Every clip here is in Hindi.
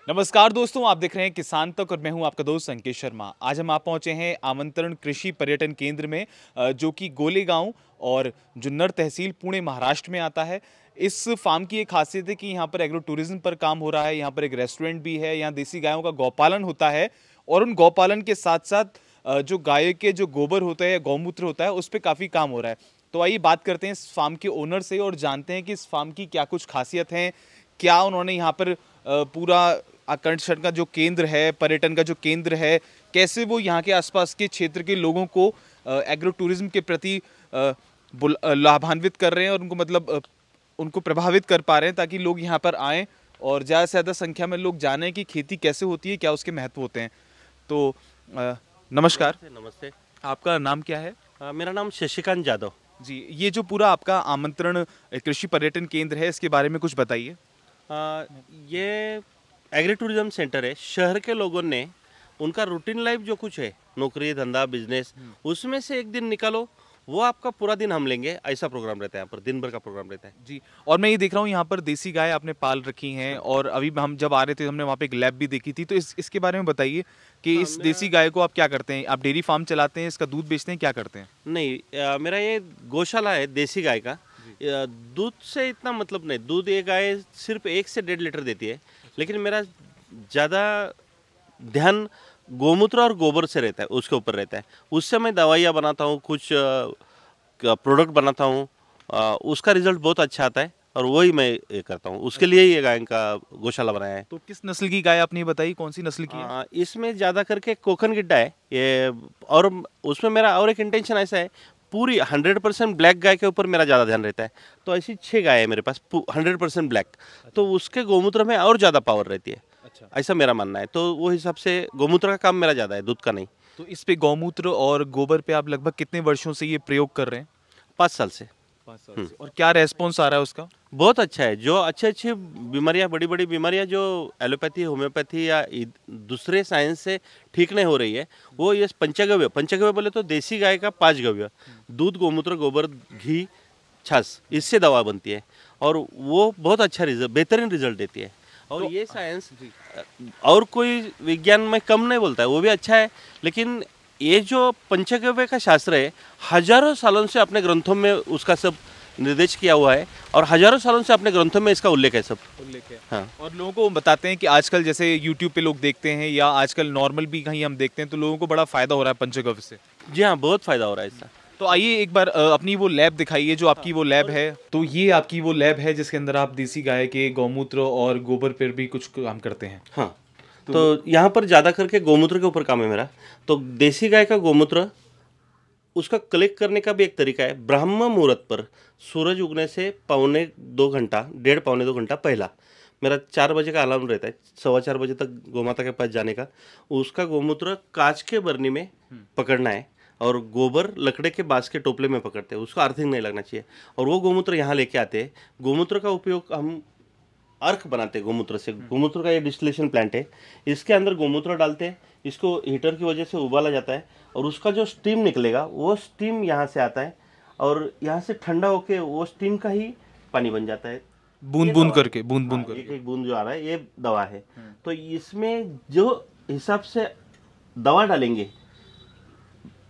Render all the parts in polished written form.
नमस्कार दोस्तों, आप देख रहे हैं किसान तक और मैं हूं आपका दोस्त संकेत शर्मा। आज हम आप पहुंचे हैं आमंत्रण कृषि पर्यटन केंद्र में जो कि गोलेगांव और जुन्नर तहसील पुणे महाराष्ट्र में आता है। इस फार्म की एक खासियत है कि यहाँ पर एग्रो टूरिज्म पर काम हो रहा है। यहाँ पर एक रेस्टोरेंट भी है, यहाँ देसी गायों का गौपालन होता है और उन गौपालन के साथ साथ जो गाय के जो गोबर होता है या गौमूत्र होता है उस पर काफ़ी काम हो रहा है। तो आइए बात करते हैं इस फार्म के ओनर से और जानते हैं कि इस फार्म की क्या कुछ खासियत है, क्या उन्होंने यहाँ पर पूरा आकर्षण का जो केंद्र है, पर्यटन का जो केंद्र है, कैसे वो यहाँ के आसपास के क्षेत्र के लोगों को एग्रो टूरिज्म के प्रति लाभान्वित कर रहे हैं और उनको उनको प्रभावित कर पा रहे हैं ताकि लोग यहाँ पर आएँ और ज़्यादा से ज़्यादा संख्या में लोग जानें कि खेती कैसे होती है, क्या उसके महत्व होते हैं। तो नमस्कार। नमस्ते। आपका नाम क्या है? मेरा नाम शशिकांत जादव। जी, ये जो पूरा आपका आमंत्रण कृषि पर्यटन केंद्र है, इसके बारे में कुछ बताइए। ये एग्री टूरिज्म सेंटर है। शहर के लोगों ने उनका रूटीन लाइफ जो कुछ है, नौकरी धंधा बिजनेस, उसमें से एक दिन निकालो, वो आपका पूरा दिन हम लेंगे, ऐसा प्रोग्राम रहता है। यहाँ पर दिन भर का प्रोग्राम रहता है जी। और मैं ये देख रहा हूँ यहाँ पर देसी गाय आपने पाल रखी हैं और अभी हम जब आ रहे थे हमने वहाँ पे एक लैब भी देखी थी। तो इसके बारे में बताइए कि इस देसी गाय को आप क्या करते हैं? आप डेयरी फार्म चलाते हैं, इसका दूध बेचते हैं, क्या करते हैं? नहीं, मेरा ये गौशाला है देसी गाय का। दूध से इतना मतलब नहीं, दूध ये गाय सिर्फ 1 से 1.5 लीटर देती है, लेकिन मेरा ज़्यादा ध्यान गौमूत्र और गोबर से रहता है, उसके ऊपर रहता है। उससे मैं दवाइयाँ बनाता हूँ, कुछ प्रोडक्ट बनाता हूँ, उसका रिजल्ट बहुत अच्छा आता है और वही मैं ये करता हूँ। उसके लिए ये गाय का गौशाला बनाया है। तो किस नस्ल की गाय आपने बताई, कौन सी नस्ल की है? इसमें ज़्यादा करके कोकन गिड्डा है ये, और उसमें मेरा और एक इंटेंशन ऐसा है, पूरी 100% ब्लैक गाय के ऊपर मेरा ज़्यादा ध्यान रहता है। तो ऐसी 6 गाय है मेरे पास 100% ब्लैक। तो उसके गौमूत्र में और ज़्यादा पावर रहती है। अच्छा, ऐसा मेरा मानना है। तो वो हिसाब से गौमूत्र का काम मेरा ज़्यादा है, दूध का नहीं। तो इस पे गौमूत्र और गोबर पे आप लगभग कितने वर्षों से ये प्रयोग कर रहे हैं? 5 साल से। 5 साल से। और क्या रेस्पॉन्स आ रहा है उसका? बहुत अच्छा है। जो अच्छी बीमारियां, बड़ी बड़ी बीमारियां जो एलोपैथी, होम्योपैथी या दूसरे साइंस से ठीक नहीं हो रही है, वो ये पंचगव्य बोले तो देसी गाय का 5 गव्य, दूध, गौमूत्र, गोबर, घी, छाछ, इससे दवा बनती है और वो बहुत अच्छा रिजल्ट, बेहतरीन रिजल्ट देती है। और तो ये साइंस और कोई विज्ञान में कम नहीं बोलता है, वो भी अच्छा है। लेकिन ये जो पंचगव्य का शास्त्र है, हजारों सालों से अपने ग्रंथों में उसका सब निर्देश किया हुआ है और हजारों सालों से अपने ग्रंथों में इसका उल्लेख है, सब उल्लेख है। हाँ। और लोगों को बताते हैं कि आजकल जैसे यूट्यूब पे लोग देखते हैं या आजकल नॉर्मल भी कहीं हम देखते हैं तो लोगों को बड़ा फायदा हो रहा है पंचगव्य से। जी हाँ, बहुत फायदा हो रहा है इसका। तो आइए एक बार अपनी वो लैब दिखाइए जो आपकी वो लैब है। तो ये आपकी वो लैब है जिसके अंदर आप देसी गाय के गौमूत्र और गोबर पर भी कुछ काम करते हैं। हाँ, तो यहाँ पर ज़्यादा करके गौमूत्र के ऊपर काम है मेरा। तो देसी गाय का गौमूत्र, उसका कलेक्ट करने का भी एक तरीका है। ब्राह्म मुहूर्त पर सूरज उगने से पौने 2 घंटा, पौने 2 घंटा पहला मेरा 4 बजे का अलार्म रहता है, 4:15 बजे तक गौमाता के पास जाने का। उसका गौमूत्र कांच के बरनी में पकड़ना है और गोबर लकड़े के बांस के टोपले में पकड़ते हैं, उसको अर्थिंग नहीं लगना चाहिए। और वो गौमूत्र यहाँ लेके आते हैं। गौमूत्र का उपयोग हम अर्क बनाते हैं गौमूत्र से। गौमूत्र का ये डिस्टिलेशन प्लांट है, इसके अंदर गौमूत्र डालते हैं, इसको हीटर की वजह से उबाला जाता है और उसका जो स्टीम निकलेगा वो स्टीम यहाँ से आता है और यहाँ से ठंडा होके वो स्टीम का ही पानी बन जाता है, बूंद बूंद करके। एक बूंद जो आ रहा है ये दवा है। तो इसमें जो हिसाब से दवा डालेंगे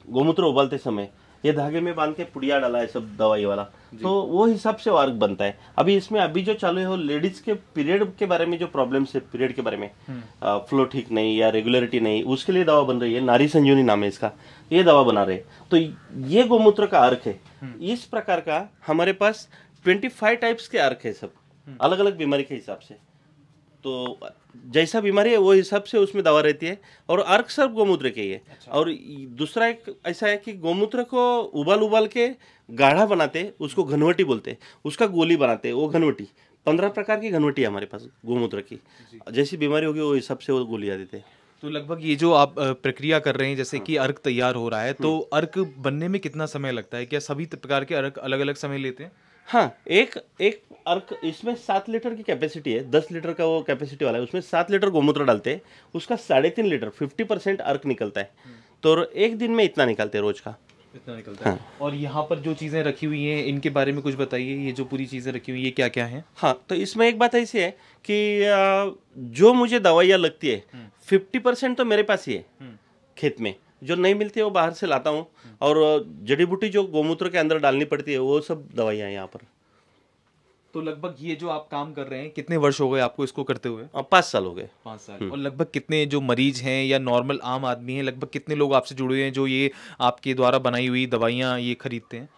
गौमूत्र उबालते समय, ये धागे में बांध के पुड़िया डाला है सब दवाई वाला, तो वो हिसाब से वर्क बनता है। अभी जो चालू है वो लेडीज के पीरियड के बारे में, जो प्रॉब्लम्स है पीरियड के बारे में, फ्लो ठीक नहीं या रेगुलरिटी नहीं, उसके लिए दवा बन रही है। नारी संजीवनी नाम है इसका, ये दवा बना रहे। तो ये गौमूत्र का अर्क है। इस प्रकार का हमारे पास 25 टाइप्स के अर्क है, सब अलग अलग बीमारी के हिसाब से। तो जैसा बीमारी है वो हिसाब से उसमें दवा रहती है और अर्क सब गौमूत्र के ही है। अच्छा। और दूसरा एक ऐसा है कि गौमूत्र को उबाल के गाढ़ा बनाते, उसको घनवटी बोलते, उसका गोली बनाते, वो घनवटी 15 प्रकार की घनवटी है हमारे पास गौमूत्र की। जैसी बीमारी होगी वो हिसाब से वो गोलियां देते हैं। तो लगभग ये जो आप प्रक्रिया कर रहे हैं, जैसे कि अर्क तैयार हो रहा है, तो अर्क बनने में कितना समय लगता है? क्या सभी प्रकार के अर्क अलग अलग समय लेते हैं? हाँ, एक अर्क, इसमें 7 लीटर की कैपेसिटी है, 10 लीटर का वो कैपेसिटी वाला है, उसमें 7 लीटर गौमूत्र डालते हैं, उसका 3.5 लीटर 50% अर्क निकलता है। तो एक दिन में इतना निकालते हैं रोज का। इतना निकलता है। और यहाँ पर जो चीज़ें रखी हुई हैं इनके बारे में कुछ बताइए, ये जो पूरी चीज़ें रखी हुई हैं ये क्या क्या हैं? हाँ, तो इसमें एक बात ऐसी है कि जो मुझे दवाइयाँ लगती है 50% तो मेरे पास ही है खेत में, जो नहीं मिलती है वो बाहर से लाता हूँ, और जड़ी बूटी जो गोमूत्र के अंदर डालनी पड़ती है वो सब दवाइयाँ हैं यहाँ पर। तो लगभग ये जो आप काम कर रहे हैं कितने वर्ष हो गए आपको इसको करते हुए? 5 साल हो गए। 5 साल। और लगभग कितने जो मरीज हैं या नॉर्मल आम आदमी हैं, लगभग कितने लोग आपसे जुड़े हुए हैं जो ये आपके द्वारा बनाई हुई दवाइयाँ ये खरीदते हैं?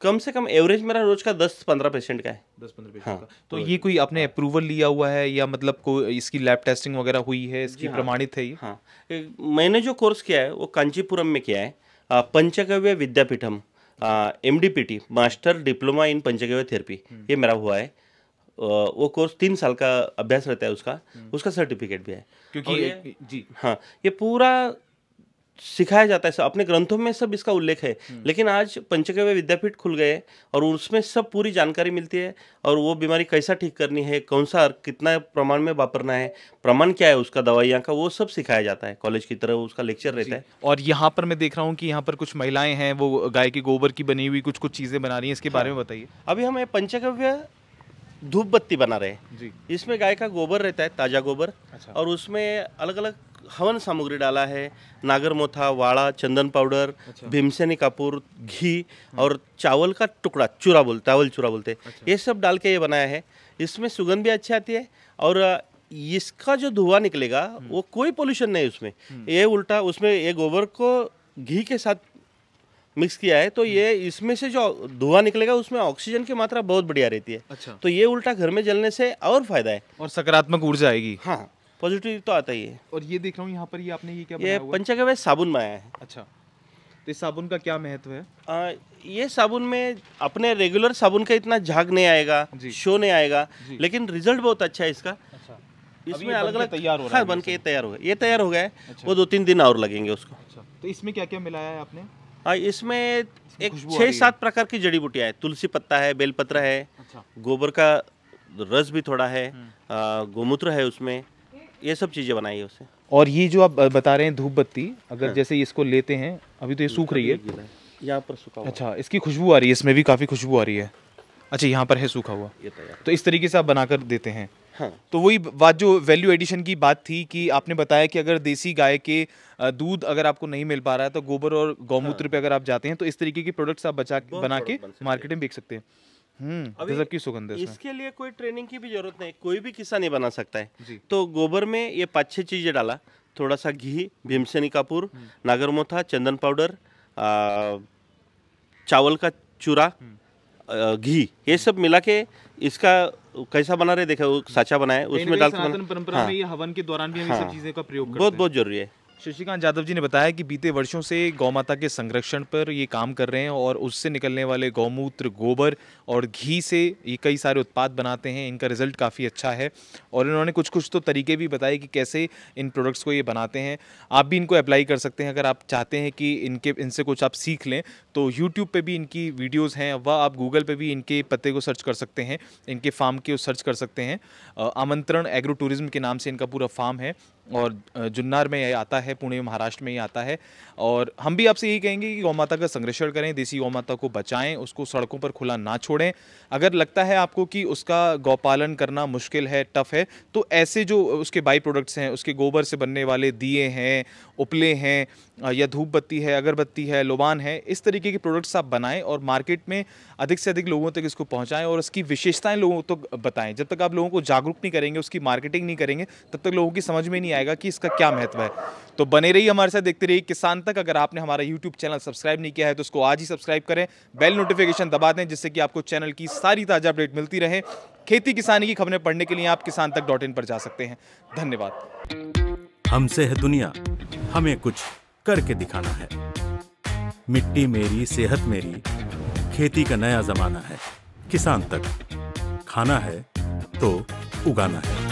कम से कम एवरेज मेरा रोज का 10-15 पेशेंट का है। 10-15 पेशेंट हाँ, का। तो ये कोई आपने अप्रूवल लिया हुआ है या मतलब कोई इसकी लैब टेस्टिंग वगैरह हुई है, इसकी प्रमाणित है ये? हाँ, मैंने जो कोर्स किया है वो कांचीपुरम में किया है, Panchagavya Vidyapeetham, MDPT, master diploma in Panchagavya therapy, ये मेरा हुआ है। वो कोर्स 3 साल का अभ्यास रहता है उसका सर्टिफिकेट भी है। क्योंकि जी हाँ, ये पूरा सिखाया जाता है, सब अपने ग्रंथों में सब इसका उल्लेख है, लेकिन आज पंचगव्य विद्यापीठ खुल गए और उसमें सब पूरी जानकारी मिलती है, और वो बीमारी कैसा ठीक करनी है, कौन सा कितना प्रमाण में वापरना है, प्रमाण क्या है उसका दवाइयाँ का, वो सब सिखाया जाता है। कॉलेज की तरह उसका लेक्चर रहता है। और यहाँ पर मैं देख रहा हूँ कि यहाँ पर कुछ महिलाएं हैं, वो गाय के गोबर की बनी हुई कुछ कुछ चीज़ें बना रही हैं, इसके बारे में बताइए। अभी हम पंचगव्य धूप बत्ती बना रहे हैं जी। इसमें गाय का गोबर रहता है, ताज़ा गोबर। अच्छा। और उसमें अलग अलग हवन सामग्री डाला है, नागरमोथा, वाड़ा, चंदन पाउडर, भीमसेनी कपूर, घी और चावल का टुकड़ा, चावल चूरा बोलते, ये सब डाल के ये बनाया है। इसमें सुगंध भी अच्छी आती है, और इसका जो धुआं निकलेगा वो कोई पोल्यूशन नहीं उसमें, ये उल्टा उसमें ये गोबर को घी के साथ मिक्स किया है, तो ये इसमें से जो धुआं निकलेगा उसमें ऑक्सीजन की मात्रा बहुत बढ़िया रहती है। अच्छा। तो ये उल्टा घर में जलने से और फायदा है, और सकारात्मक ऊर्जा आएगी। हाँ, पॉजिटिव तो आता ही है। और ये देख रहा हूँ यहाँ पर ये आपने ये क्या ये बनाया हुआ है? पंचगव्य साबुन बनाया है। अच्छा, तो इस साबुन का क्या महत्व है? ये साबुन में अपने रेगुलर साबुन का इतना झाग नहीं आएगा, शो नहीं आएगा, लेकिन रिजल्ट बहुत अच्छा है इसका। अच्छा। इसमें अलग अलग तैयार हो रहा है। हाँ, बन के तैयार हो गया, ये तैयार हो गया है। वो 2-3 दिन और लगेंगे उसको। अच्छा, तो इसमें क्या क्या मिलाया है आपने? इसमें एक 6-7 प्रकार की जड़ी बूटियाँ है, तुलसी पत्ता है, बेलपत्र है, गोबर का रस भी थोड़ा है, गोमूत्र है उसमें, ये सब चीज़ें बनाई है उससे। और ये जो आप बता रहे हैं धूप बत्ती, अगर जैसे इसको लेते हैं, अभी तो ये सूख रही है, यहाँ पर सूखा हुआ। अच्छा, इसकी खुशबू आ रही है, इसमें भी काफ़ी खुशबू आ रही है। अच्छा, यहाँ पर है सूखा हुआ, ये तैयार। तो इस तरीके से आप बनाकर देते हैं। हाँ। तो वही बात जो वैल्यू एडिशन की बात थी कि आपने बताया कि अगर देसी गाय के दूध अगर आपको नहीं मिल पा रहा है तो गोबर और गौमूत्र पे अगर आप जाते हैं तो इस तरीके के प्रोडक्ट्स आप बना के मार्केट में बेच सकते हैं। गजब की सुगंध है इसमें। इसके लिए कोई ट्रेनिंग की भी जरूरत नहीं, कोई भी किसान नहीं बना सकता है जी। तो गोबर में ये 5-6 चीजें डाला, थोड़ा सा घी, भीमसेनी कपूर, नागरमोथा, चंदन पाउडर, चावल का चूरा, घी, ये सब मिला के इसका कैसा बना रहे देखा, वो साचा बनाया उसमें डाल के सनातन परंपरा में ये हवन के दौरान भी हम ये सब चीजें का प्रयोग करते हैं। बहुत जरूरी है। शशिकांत यादव जी ने बताया कि बीते वर्षों से गौमाता के संरक्षण पर ये काम कर रहे हैं और उससे निकलने वाले गौमूत्र, गोबर और घी से ये कई सारे उत्पाद बनाते हैं। इनका रिजल्ट काफ़ी अच्छा है और इन्होंने कुछ कुछ तो तरीके भी बताए कि कैसे इन प्रोडक्ट्स को ये बनाते हैं। आप भी इनको अप्लाई कर सकते हैं अगर आप चाहते हैं कि इनसे कुछ आप सीख लें तो यूट्यूब पे भी इनकी वीडियोज़ हैं, वह आप गूगल पे भी इनके पते को सर्च कर सकते हैं, इनके फार्म के सर्च कर सकते हैं। आमंत्रण एग्रो टूरिज्म के नाम से इनका पूरा फार्म है और जुन्नर में ये आता है, पुणे महाराष्ट्र में ये आता है। और हम भी आपसे यही कहेंगे कि गौमाता का संरक्षण करें, देसी गौमाता को बचाएं, उसको सड़कों पर खुला ना छोड़ें। अगर लगता है आपको कि उसका गौपालन करना मुश्किल है, टफ है, तो ऐसे जो उसके बाई प्रोडक्ट्स हैं, उसके गोबर से बनने वाले दिए हैं, उपले हैं या धूप बत्ती है, अगरबत्ती है, लोबान है, इस तरीके के प्रोडक्ट्स आप बनाएं और मार्केट में अधिक से अधिक लोगों तक इसको पहुंचाएं और इसकी विशेषताएं लोगों तक बताएं। जब तक आप लोगों को जागरूक नहीं करेंगे, उसकी मार्केटिंग नहीं करेंगे, तब तक लोगों की समझ में नहीं आएगा कि इसका क्या महत्व है। तो बने रहिए हमारे साथ, देखते रहिए किसान तक। अगर आपने हमारा यूट्यूब चैनल सब्सक्राइब नहीं किया है तो उसको आज ही सब्सक्राइब करें, बेल नोटिफिकेशन दबा दें जिससे कि आपको चैनल की सारी ताज़ा अपडेट मिलती रहे। खेती किसानी की खबरें पढ़ने के लिए आप kisantak.in पर जा सकते हैं। धन्यवाद। हमसे है दुनिया, हमें कुछ करके दिखाना है। मिट्टी मेरी, सेहत मेरी, खेती का नया जमाना है। किसान तक, खाना है तो उगाना है।